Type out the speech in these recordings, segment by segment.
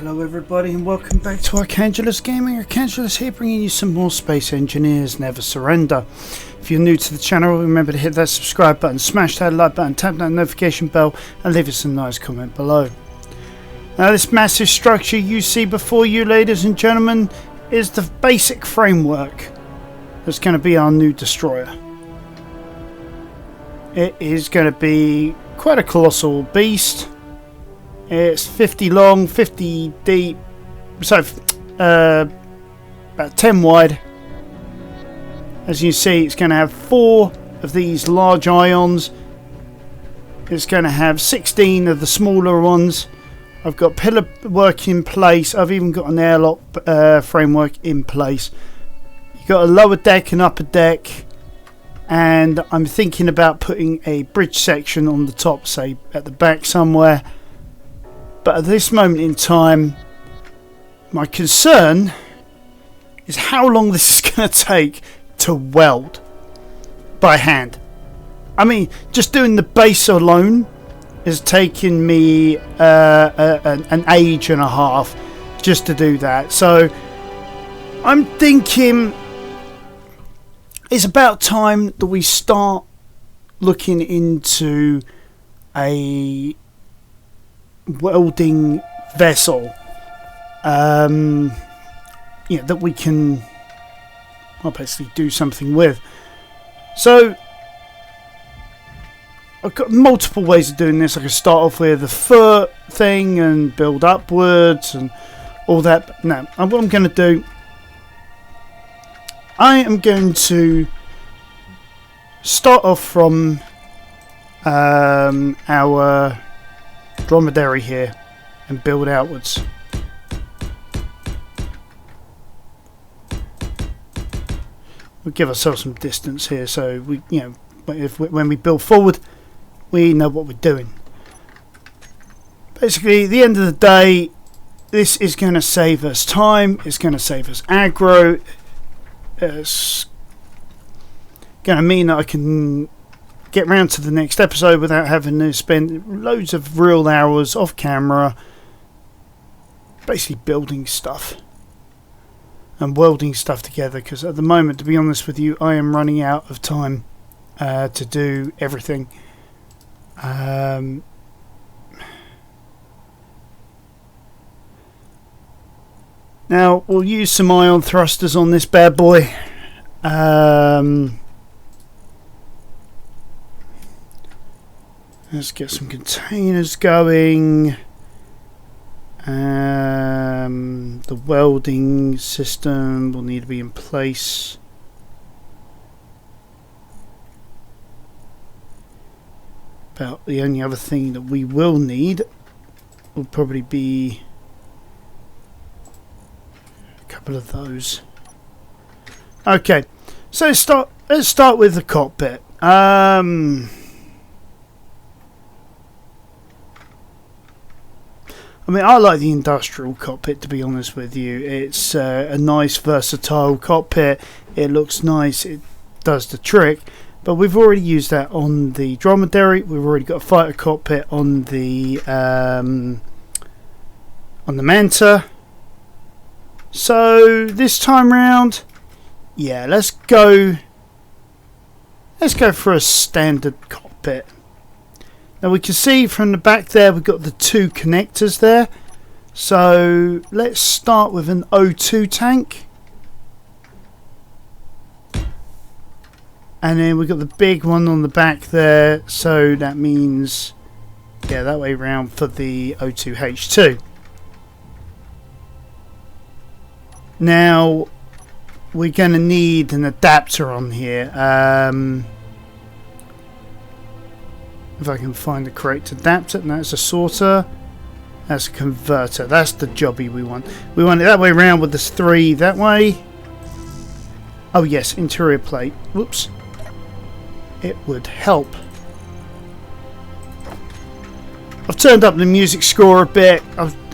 Hello everybody and welcome back to Arcangulus Gaming. Arcangulus here bringing you some more Space Engineers Never Surrender. If you're new to the channel, remember to hit that subscribe button, smash that like button, tap that notification bell and leave us a nice comment below. Now this massive structure you see before you, ladies and gentlemen, is the basic framework that's going to be our new destroyer. It is going to be quite a colossal beast. It's 50 long, 50 deep, so about 10 wide. As you see, it's going to have 4 of these large ions. It's going to have 16 of the smaller ones. I've got pillar work in place. I've even got an airlock framework in place. You've got a lower deck and upper deck. And I'm thinking about putting a bridge section on the top, say at the back somewhere. But at this moment in time, my concern is how long this is going to take to weld by hand. I mean, just doing the base alone is taking me an age and a half just to do that. So I'm thinking it's about time that we start looking into a welding vessel that we can basically do something with. So I've got multiple ways of doing this. I can start off with a foot thing and build upwards and all that. But no, what I'm going to do, I am going to start off from our dromedary here and build outwards. We'll give ourselves some distance here, so we, when we build forward, we know what we're doing. Basically, at the end of the day, this is going to save us time. It's going to save us aggro. It's going to mean that I can get round to the next episode without having to spend loads of real hours off camera basically building stuff and welding stuff together, because at the moment, to be honest with you, I am running out of time to do everything. Now we'll use some ion thrusters on this bad boy. Let's get some containers going. The welding system will need to be in place. About the only other thing that we will need will probably be a couple of those. Okay, so let's start with the cockpit. I mean, I like the industrial cockpit, to be honest with you. It's a nice, versatile cockpit. It looks nice. It does the trick. But we've already used that on the dromedary. We've already got a fighter cockpit on the Manta. So this time round, yeah, let's go for a standard cockpit. Now we can see from the back there we've got the 2 connectors there. So let's start with an O2 tank. And then we've got the big one on the back there. So that means, yeah, that way round for the O2H2. Now we're going to need an adapter on here. If I can find the correct adapter. And that's a sorter. That's a converter. That's the jobby we want. We want it that way around with this 3 that way. Oh yes, interior plate. Whoops. It would help. I've turned up the music score a bit.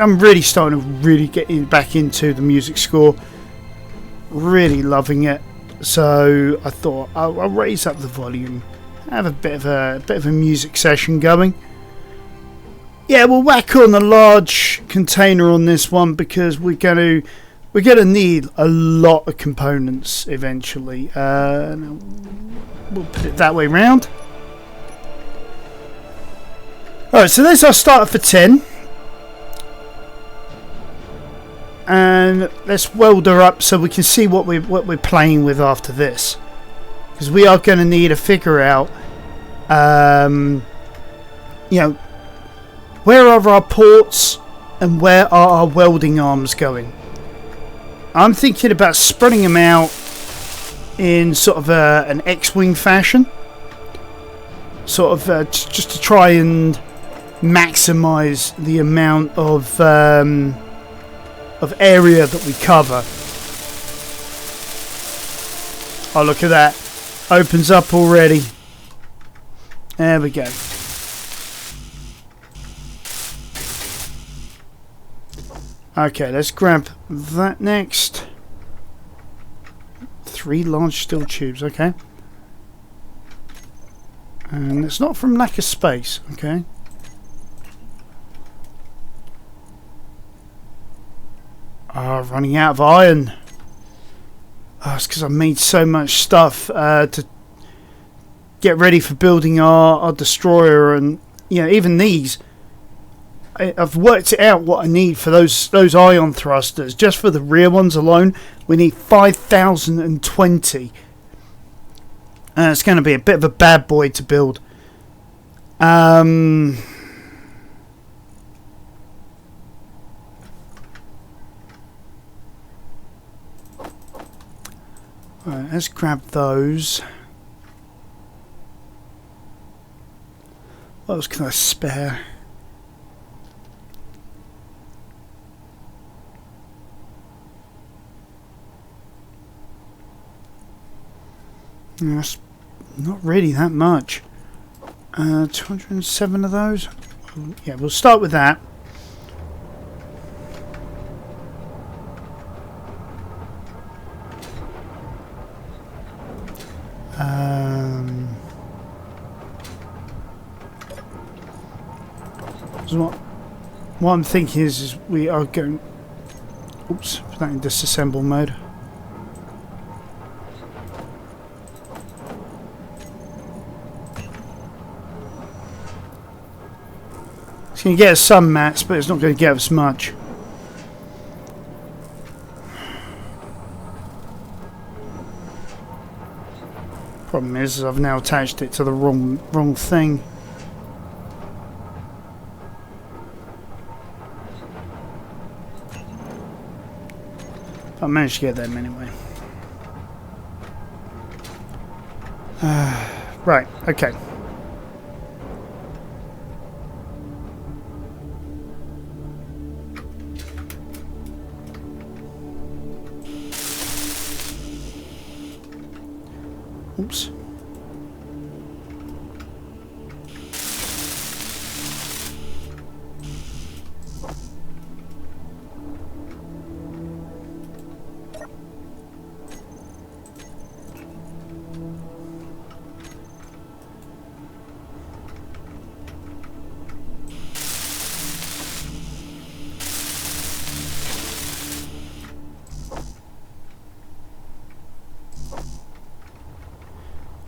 I'm really starting to really get back into the music score. Really loving it. So I thought I'll raise up the volume. Have a bit of a music session going. Yeah, we'll whack on a large container on this one because we're gonna need a lot of components eventually. We'll put it that way round. Alright, so there's our starter for 10. And let's weld her up so we can see what we're playing with after this. Because we are going to need to figure out, you know, where are our ports and where are our welding arms going. I'm thinking about spreading them out in sort of an X-wing fashion. Sort of just to try and maximize the amount of area that we cover. Oh, look at that. Opens up already. There we go. Okay, let's grab that next. 3 large steel tubes, okay. And it's not from lack of space, okay. Running out of iron. It's because I made so much stuff to get ready for building our destroyer, and you know, even these. I've worked it out what I need for those ion thrusters. Just for the rear ones alone, we need 5,020. It's going to be a bit of a bad boy to build. Right, let's grab those. What else can I spare? That's not really that much. 207 of those. Yeah, we'll start with that. So what I'm thinking is we are going. Oops, put that in disassemble mode. It's going to get us some mats, but it's not going to get us much. Problem is, I've now attached it to the wrong thing. I managed to get them anyway. Right, okay. Oops.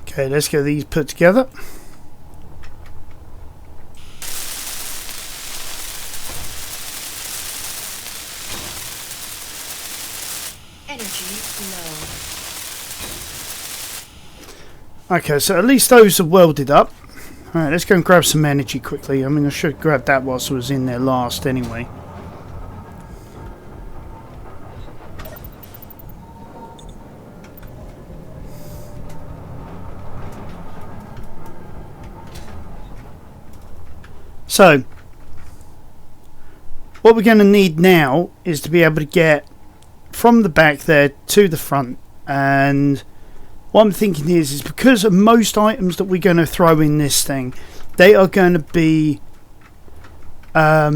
Okay, let's get these put together. Energy low. Okay, so at least those are welded up. Alright, let's go and grab some energy quickly. I mean, I should grab that whilst I was in there last anyway. So, what we're going to need now is to be able to get from the back there to the front. And what I'm thinking is because of most items that we're going to throw in this thing, they are going to be they're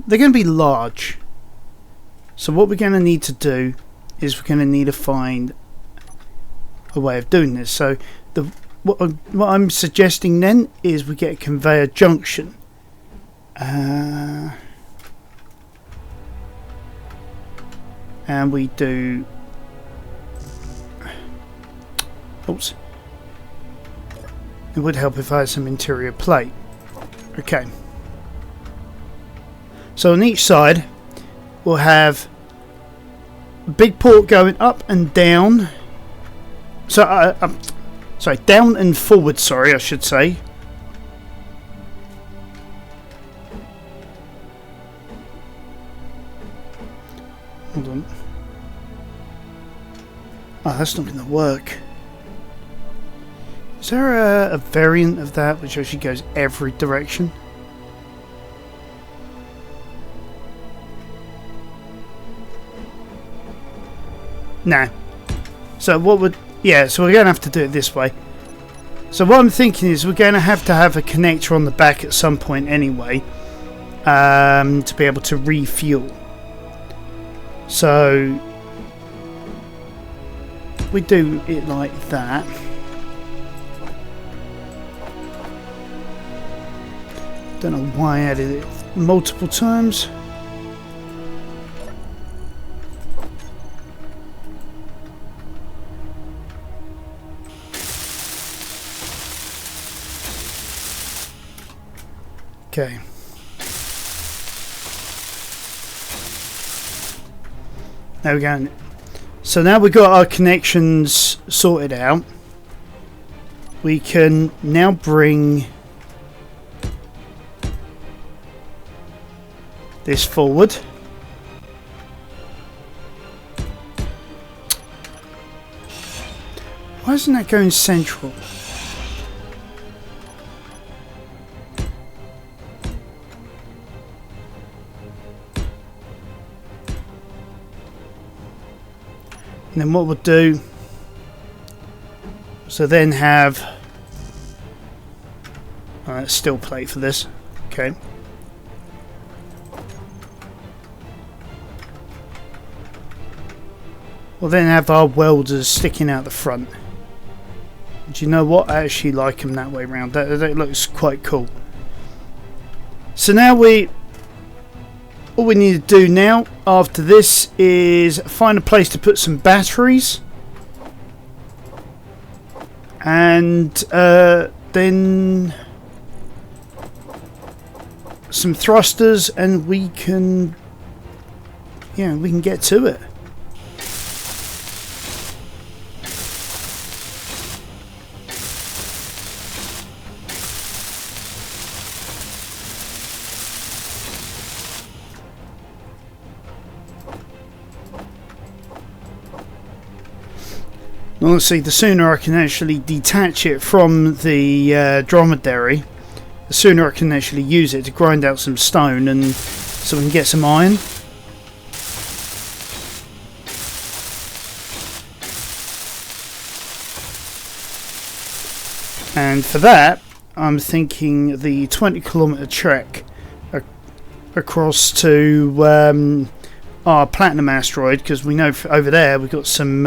going to be large. So what we're going to need to do is we're going to need to find a way of doing this. So what I'm suggesting then is we get a conveyor junction, And we do... Oops. It would help if I had some interior plate. Okay. So on each side, we'll have a big port going up and down. So, sorry, down and forward, sorry, I should say. Hold on. Oh, that's not going to work. Is there a variant of that which actually goes every direction? Nah. So what would... Yeah, so we're going to have to do it this way. So what I'm thinking is we're going to have a connector on the back at some point anyway. To be able to refuel. So... we do it like that. Don't know why I added it multiple times. Okay. There we go. So now we've got our connections sorted out. We can now bring this forward. Why isn't that going central? And then what we'll do, so then have steel plate for this. Okay. We'll then have our welders sticking out the front. Do you know what? I actually like them that way round. That looks quite cool. So now all we need to do now after this is find a place to put some batteries. And then some thrusters, and we can get to it. Honestly, the sooner I can actually detach it from the dromedary, the sooner I can actually use it to grind out some stone and so we can get some iron. And for that, I'm thinking the 20-kilometre trek across to our platinum asteroid, because we know over there we've got some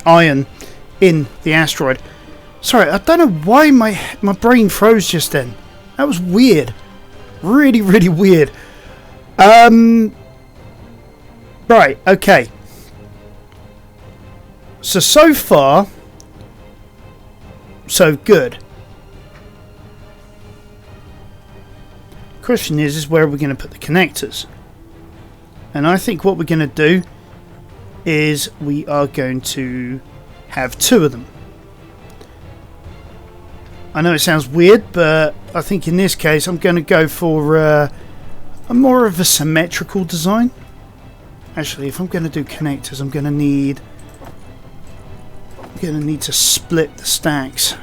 iron in the asteroid. Sorry, I don't know why my brain froze just then. That was weird. Really, really weird. Right, okay. So far, so good. Question is where are we going to put the connectors? And I think what we're going to do is we are going to have two of them. I know it sounds weird, but I think in this case I'm going to go for a more of a symmetrical design. Actually, if I'm going to do connectors, I'm going to need to split the stacks.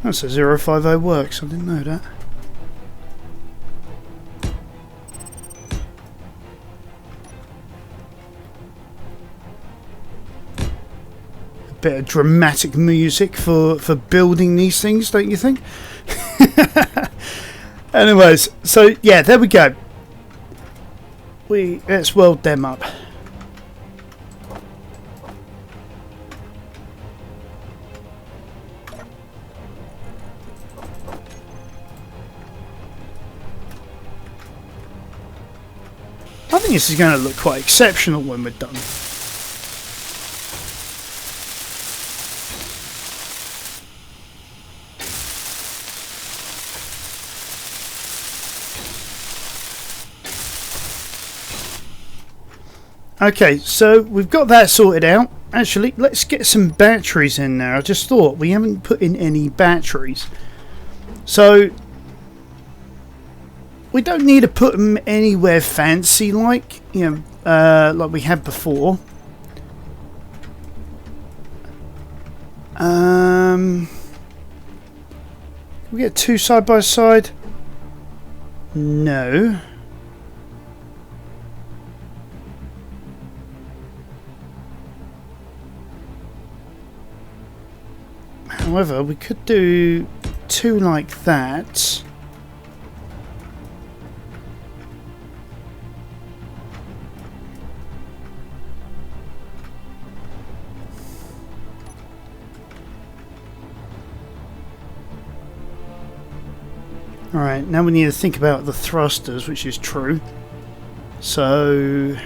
That's a 050 works. I didn't know that. Bit of dramatic music for building these things, don't you think? Anyways, so yeah, there we go. Let's weld them up. think this is going to look quite exceptional when we're done. Okay, so we've got that sorted out. Actually, let's get some batteries in there. I just thought we haven't put in any batteries. So we don't need to put them anywhere fancy like, you know, like we had before. Can we get two side by side? No. However, we could do two like that. Alright, now we need to think about the thrusters, which is true. So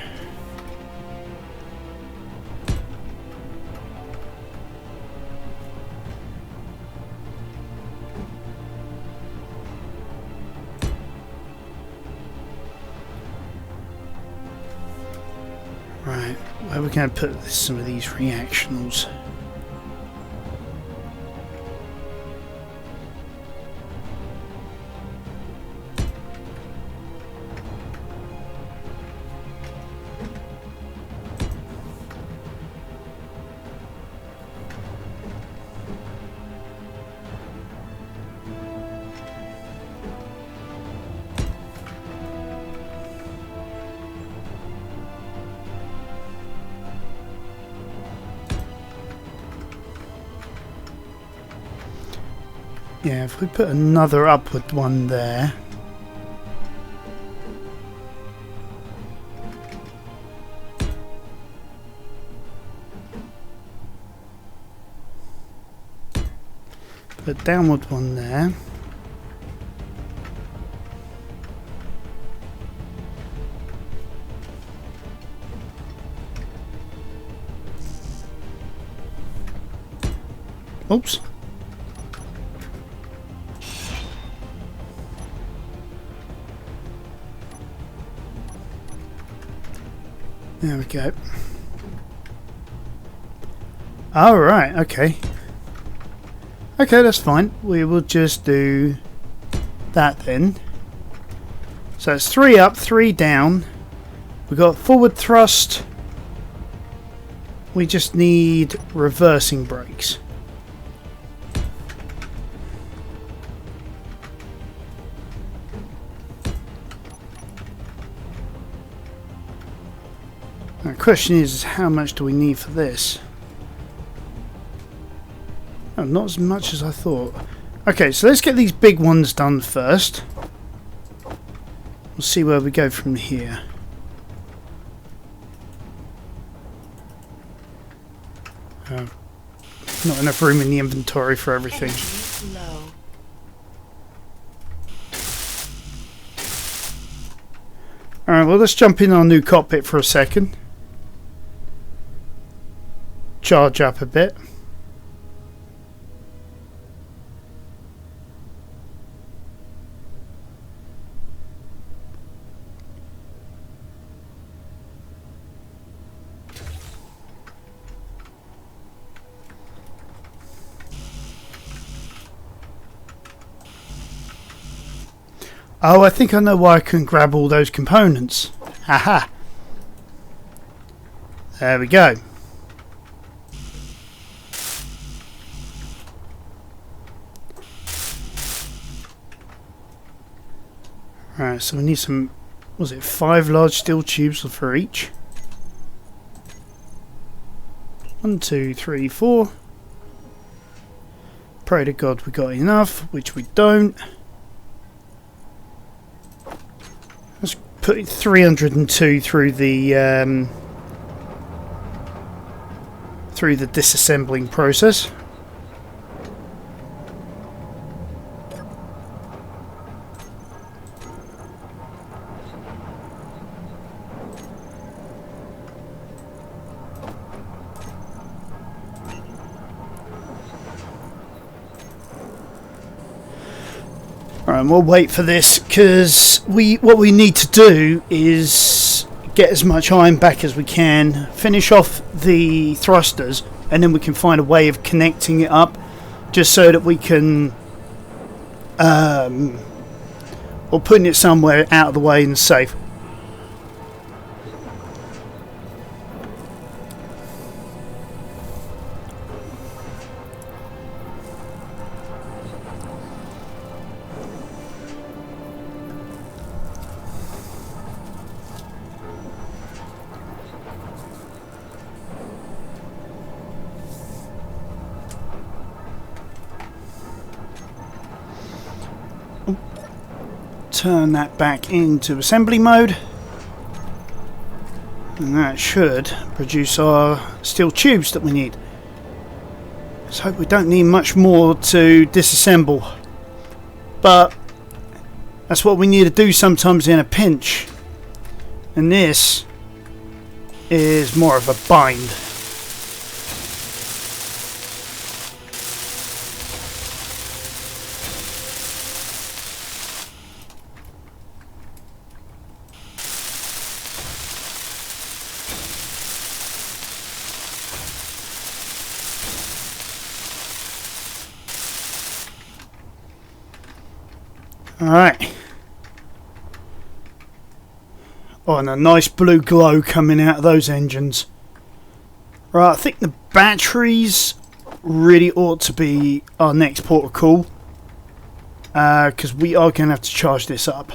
right, where are we going to put some of these reactionals? Yeah, if we put another upward one there. Put a downward one there. Oops. There we go. Alright, okay. Okay, that's fine. We will just do that then. So it's 3 up, 3 down. We've got forward thrust. We just need reversing brakes. The question is how much do we need for this? Oh, not as much as I thought. Okay, so let's get these big ones done first. We'll see where we go from here. Not enough room in the inventory for everything. Energy low. Alright, well let's jump in our new cockpit for a second. Charge up a bit. Oh, I think I know why I couldn't grab all those components. Haha. There we go. Right, so we need some, was it 5 large steel tubes for each? 1, 2, 3, 4. Pray to God we got enough, which we don't. Let's put 302 through the disassembling process. Alright, we'll wait for this because what we need to do is get as much iron back as we can, finish off the thrusters, and then we can find a way of connecting it up just so that we can or putting it somewhere out of the way and safe. Turn that back into assembly mode, and that should produce our steel tubes that we need. Let's hope we don't need much more to disassemble, but that's what we need to do sometimes in a pinch, and this is more of a bind. Alright. Oh, and a nice blue glow coming out of those engines. Right, I think the batteries really ought to be our next port of call. Because we are going to have to charge this up.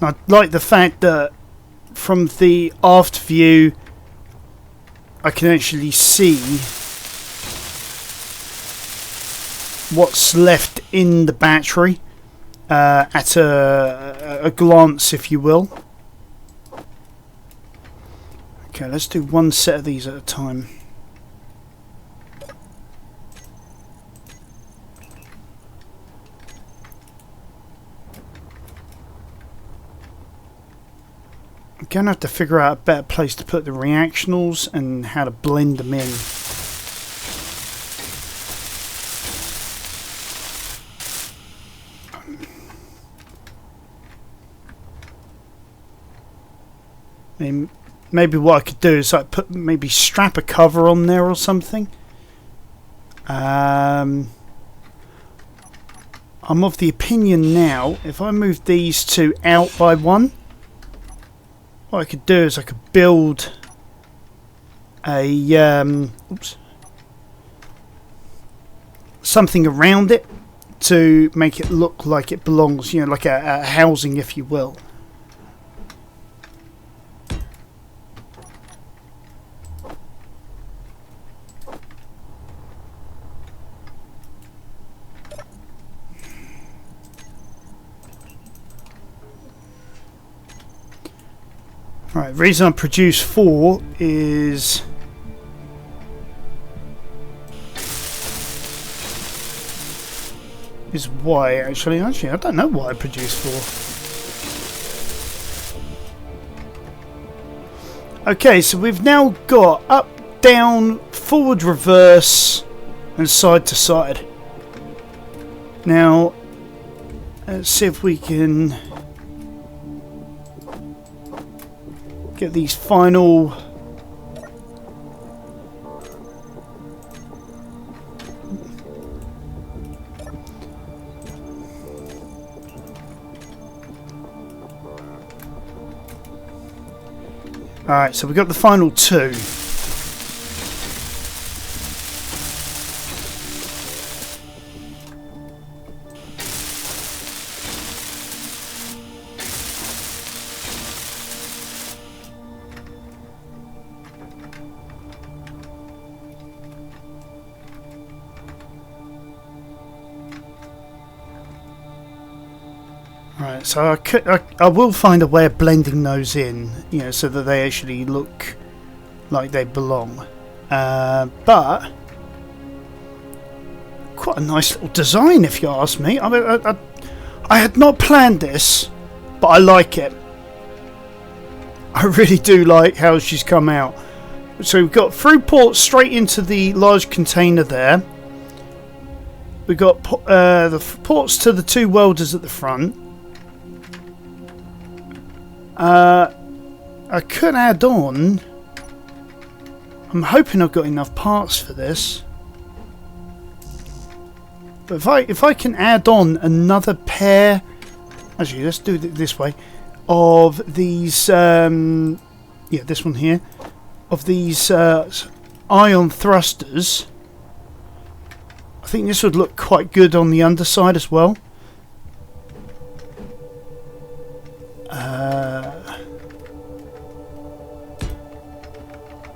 I like the fact that from the aft view I can actually see what's left in the battery at a glance, if you will. Okay, let's do one set of these at a time. I'm going to have to figure out a better place to put the reactionals and how to blend them in. I mean, maybe what I could do is like maybe strap a cover on there or something. I'm of the opinion now, if I move these two out by one, what I could do is I could build a something around it to make it look like it belongs, you know, like a housing, if you will. Right, the reason I produce 4 is why actually I don't know why I produce 4. Okay, so we've now got up, down, forward, reverse and side to side. Now let's see if we can get these final alright, so we've got the final 2. Right, so I will find a way of blending those in, you know, so that they actually look like they belong. But quite a nice little design, if you ask me. I mean, I had not planned this, but I like it. I really do like how she's come out. So we've got through ports straight into the large container there. We've got the ports to the 2 welders at the front. I could add on. I'm hoping I've got enough parts for this. But if I can add on another pair, actually let's do it this way, of these this one here, of these ion thrusters, I think this would look quite good on the underside as well.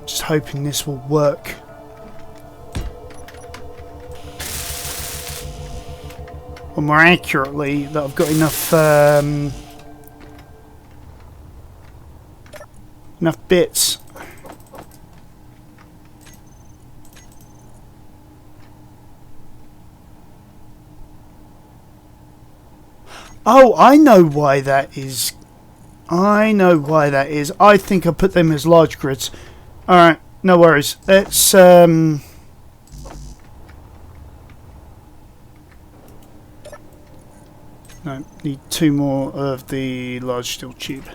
Just hoping this will work. Or more accurately, that I've got enough enough bits. Oh, I know why that is. I know why that is. I think I put them as large grids. Alright, no worries. Let's no, need 2 more of the large steel tube.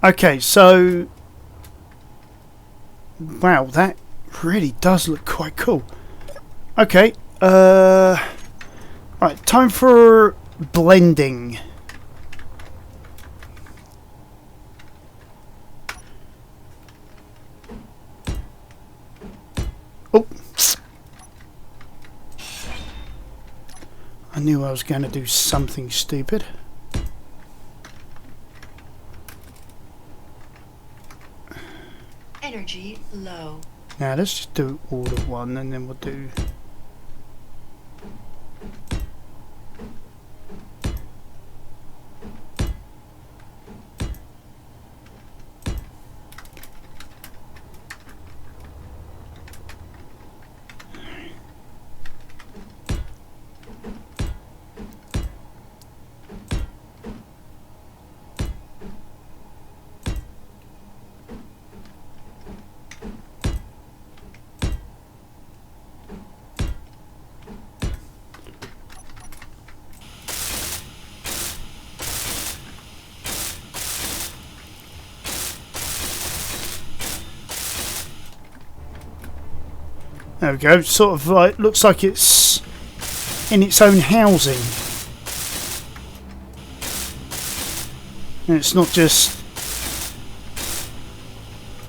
Okay, so wow, that really does look quite cool. Okay, right, time for blending. Oh, I knew I was going to do something stupid. Energy low. Now let's just do all of one and then we'll do... There we go, sort of like, looks like it's in its own housing. And it's not just...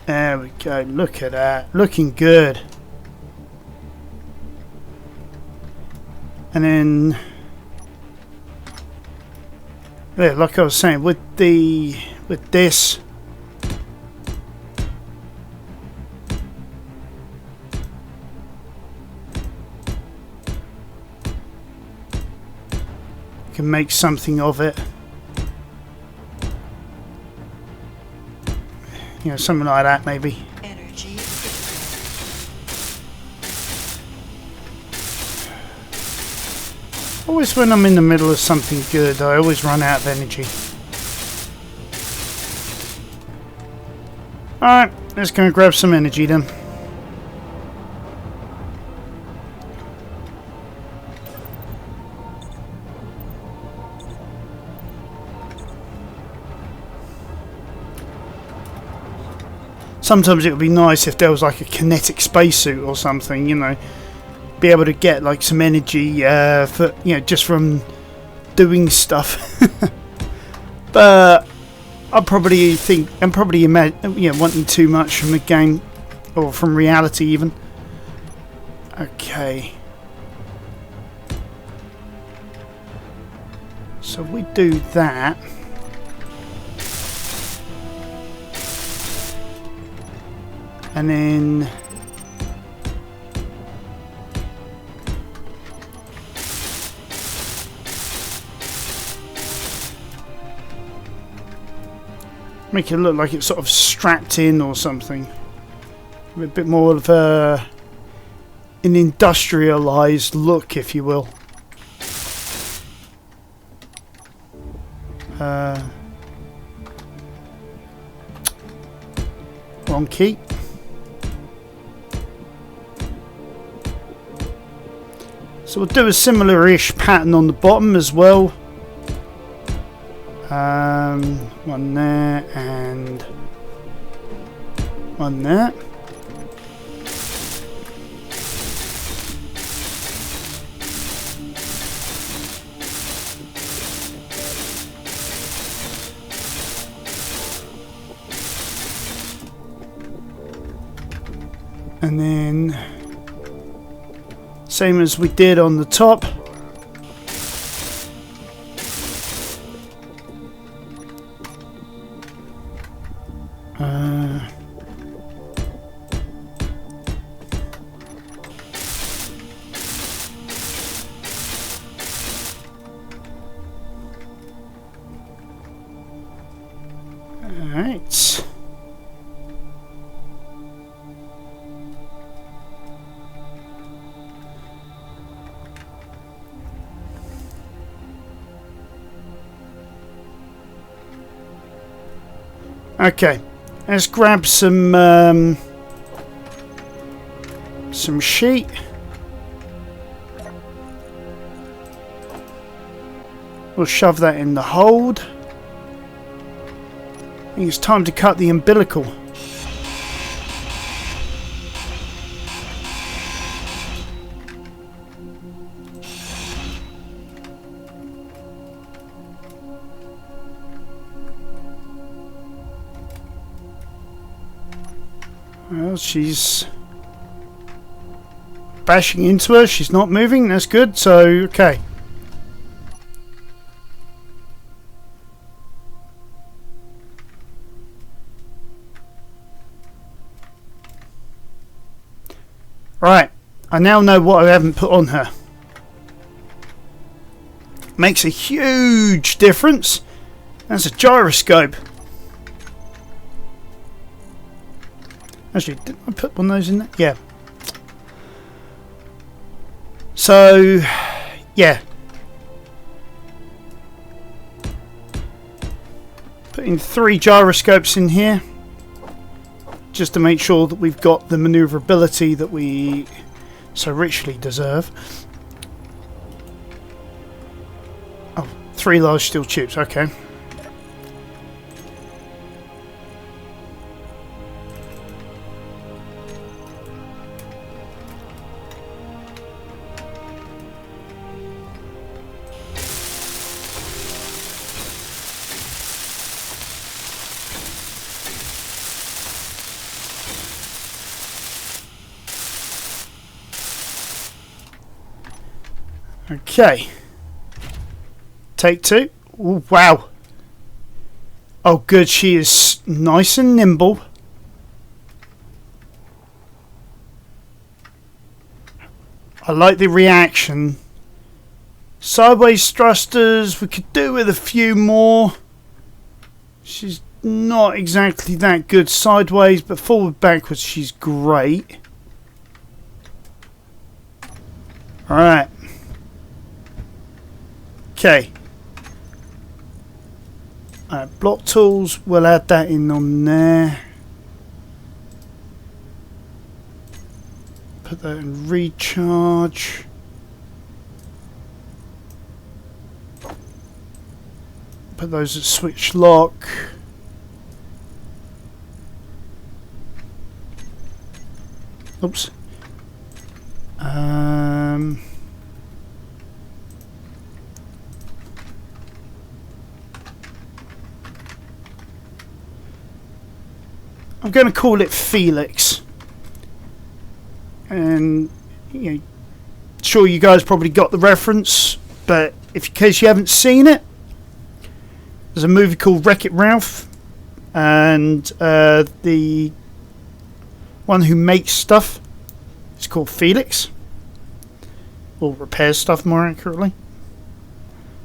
There we go, look at that, looking good. And then... Yeah, like I was saying, with this... can make something of it, you know, something like that maybe. Energy. Always when I'm in the middle of something good, I always run out of energy. Alright, let's go and grab some energy then. Sometimes it would be nice if there was like a kinetic spacesuit or something, you know, be able to get like some energy for, you know, just from doing stuff. But I probably think I'm probably you know, wanting too much from the game or from reality even. Okay. So we do that. And then Make it look like it's sort of strapped in or something. A bit more of an industrialized look, if you will. Wrong key. So we'll do a similar-ish pattern on the bottom as well. One there and one there. And then same as we did on the top. Alright. Okay, let's grab some sheet. We'll shove that in the hold. I think it's time to cut the umbilical. Well, she's bashing into her. She's not moving. That's good. So, okay. Right. I now know what I haven't put on her. Makes a huge difference. That's a gyroscope. Actually, didn't I put one of those in there? Yeah. So, yeah. Putting 3 gyroscopes in here. Just to make sure that we've got the maneuverability that we so richly deserve. Oh, 3 large steel tubes, okay. Okay. Take 2. Ooh, wow. Oh, good. She is nice and nimble. I like the reaction. Sideways thrusters. We could do with a few more. She's not exactly that good sideways, but forward backwards she's great. Alright. Okay. Alright, block tools, we'll add that in on there. Put that in recharge. Put those at switch lock. Oops. I'm going to call it Felix, and you know, sure you guys probably got the reference, but in case you haven't seen it, there's a movie called Wreck-It Ralph, and the one who makes stuff is called Felix, or repairs stuff more accurately.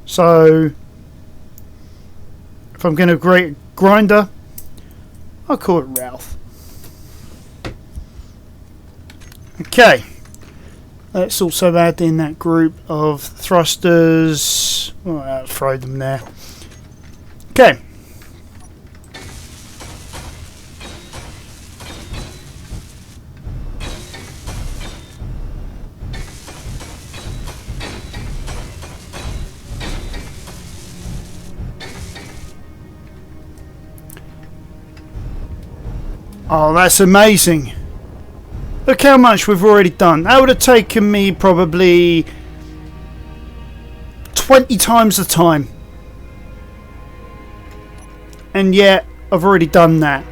So if I'm going to create a grinder, I'll call it Ralph. Okay. Let's also add in that group of thrusters. Well, I'll throw them there. Okay. Oh, that's amazing. Look how much we've already done. That would have taken me probably 20 times the time. And yet, I've already done that.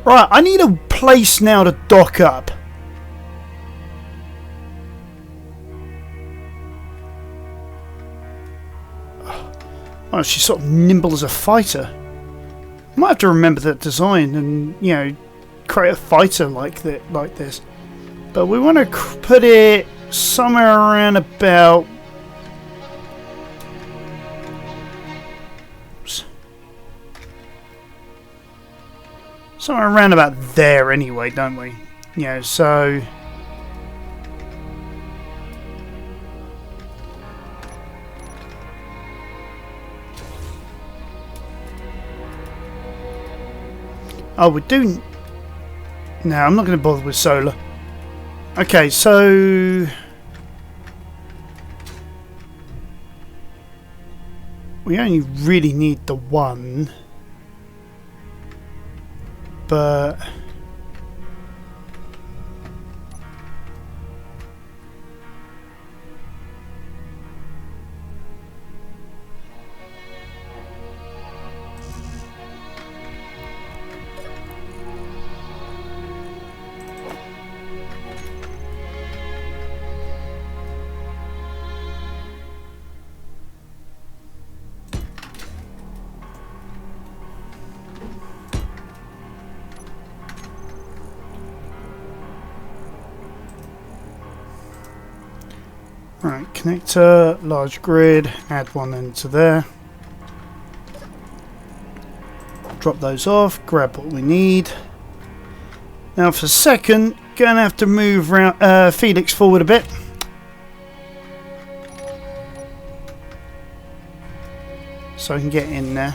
Right, I need a place now to dock up. Oh, she's sort of nimble as a fighter. I might have to remember that design and, you know, create a fighter like this. But we want to put it somewhere around about... somewhere around about there anyway, don't we? You know, so... oh, we do... no, I'm not going to bother with solar. Okay, so... we only really need the one. But... right, connector, large grid, add one into there. Drop those off, grab what we need. Now for a second, gonna have to move round, Felix forward a bit. So I can get in there.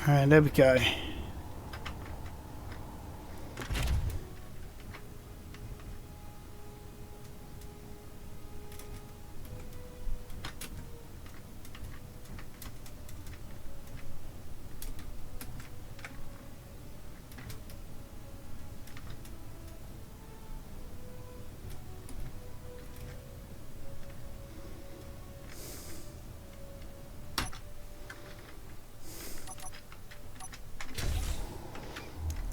Alright, there we go.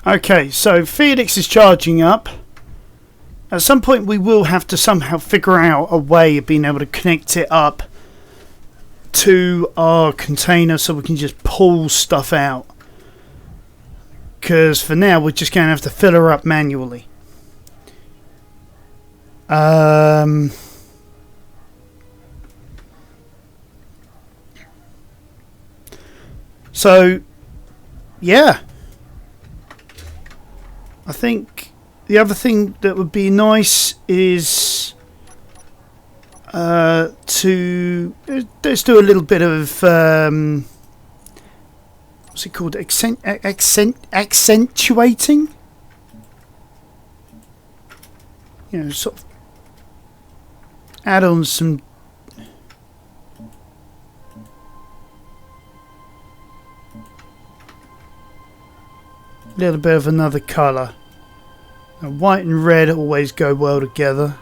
Okay, so Felix is charging up. At some point we will have to somehow figure out a way of being able to connect it up to our container so we can just pull stuff out. Because for now we're just going to have to fill her up manually. So, yeah. I think the other thing that would be nice is to let's do a little bit of what's it called? Accentuating. You know, sort of add on some. Little bit of another colour. Now, white and red always go well together.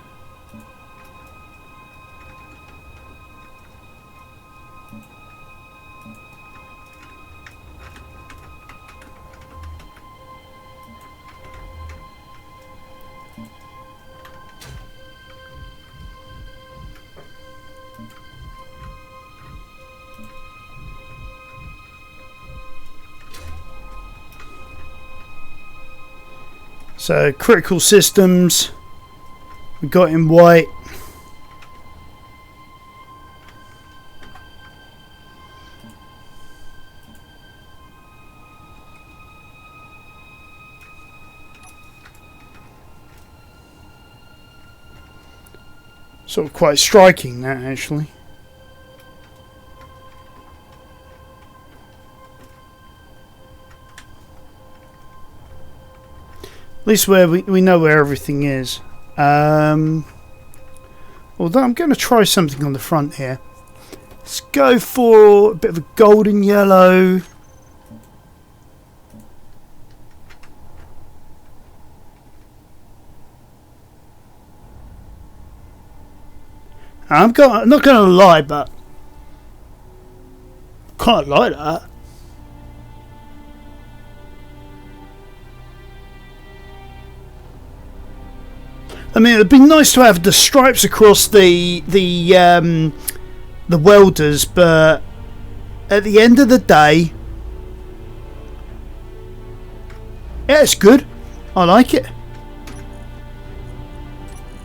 So critical systems, we got in white. Sort of quite striking, that actually. At least where we know where everything is. Although I'm going to try something on the front here. Let's go for a bit of a golden yellow. I'm not going to lie, but quite like that. I mean, it'd be nice to have the stripes across the welders, but at the end of the day, yeah, it's good. I like it.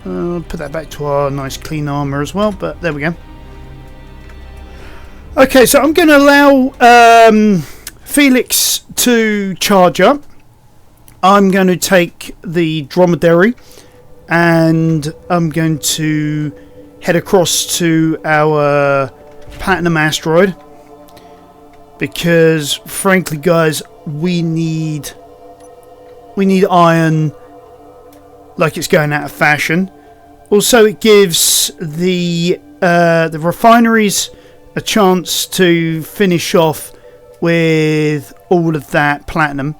Put that back to our nice clean armour as well, but there we go. Okay, so I'm going to allow Felix to charge up. I'm going to take the dromedary and I'm going to head across to our platinum asteroid because, frankly, guys, we need iron like it's going out of fashion. Also, it gives the refineries a chance to finish off with all of that platinum.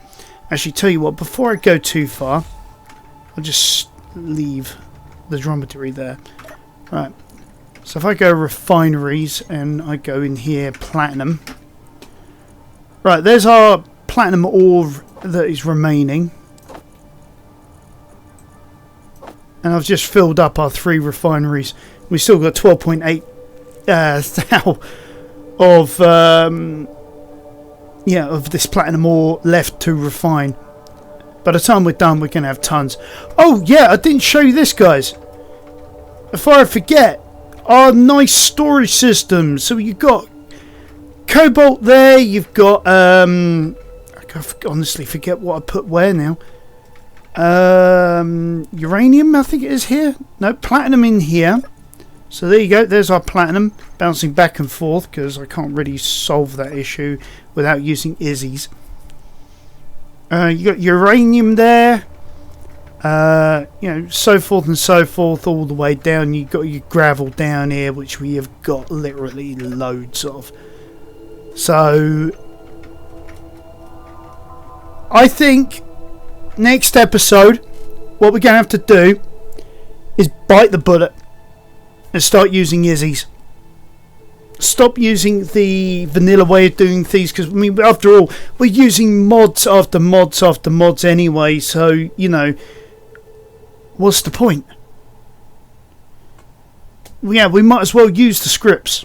Actually, tell you what, before I go too far, I'll just leave the dromedary there. Right. So if I go refineries and I go in here, platinum. Right, there's our platinum ore that is remaining. And I've just filled up our 3 refineries. We've still got 12.8 thou of this platinum ore left to refine. By the time we're done, we're going to have tons. Oh yeah, I didn't show you this, guys. Before I forget, our nice storage system. So you've got cobalt there. You've got I honestly forget what I put where now. Uranium, I think it is here. No, platinum in here. So there you go. There's our platinum bouncing back and forth because I can't really solve that issue without using Izzy's. You got uranium there. So forth and so forth all the way down. You got your gravel down here, which we have got literally loads of. So I think next episode, what we're going to have to do is bite the bullet and start using Izzy's. Stop using the vanilla way of doing things, because I mean, after all, we're using mods after mods after mods anyway, so you know, what's the point? Yeah, we might as well use the scripts.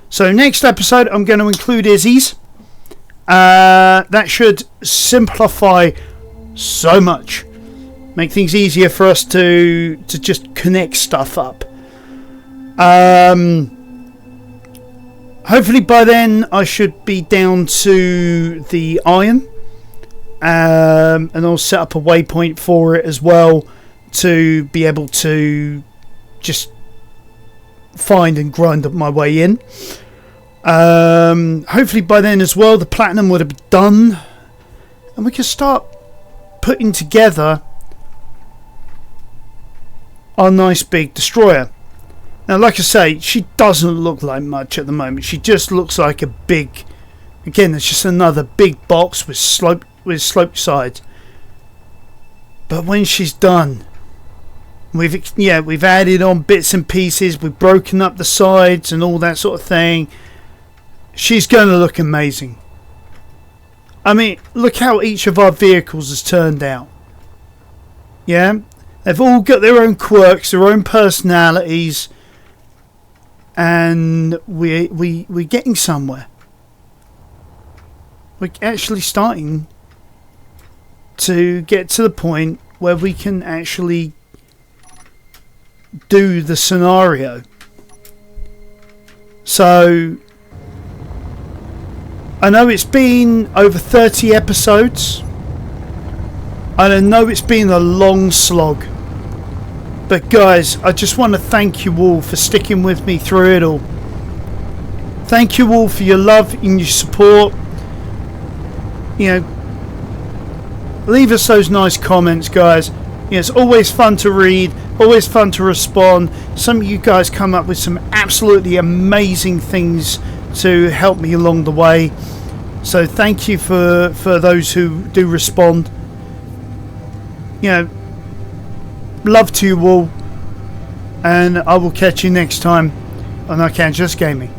So next episode I'm going to include Izzy's. That should simplify so much, make things easier for us to just connect stuff up. Hopefully by then I should be down to the iron, and I'll set up a waypoint for it as well to be able to just find and grind up my way in. Hopefully by then as well the platinum would have been done and we can start putting together our nice big destroyer. Now, like I say, she doesn't look like much at the moment. She just looks like a big, again, it's just another big box with sloped sides. But when she's done, we've added on bits and pieces, we've broken up the sides and all that sort of thing. She's going to look amazing. I mean, look how each of our vehicles has turned out. Yeah, they've all got their own quirks, their own personalities. And we're getting somewhere. We're actually starting to get to the point where we can actually do the scenario. So I know it's been over 30 episodes, and I know it's been a long slog, but guys, I just want to thank you all for sticking with me through it all. Thank you all for your love and your support. You know, leave us those nice comments, guys. You know, it's always fun to read, always fun to respond. Some of you guys come up with some absolutely amazing things to help me along the way. So thank you for those who do respond. You know, love to you all, and I will catch you next time on I Can't Just Gaming.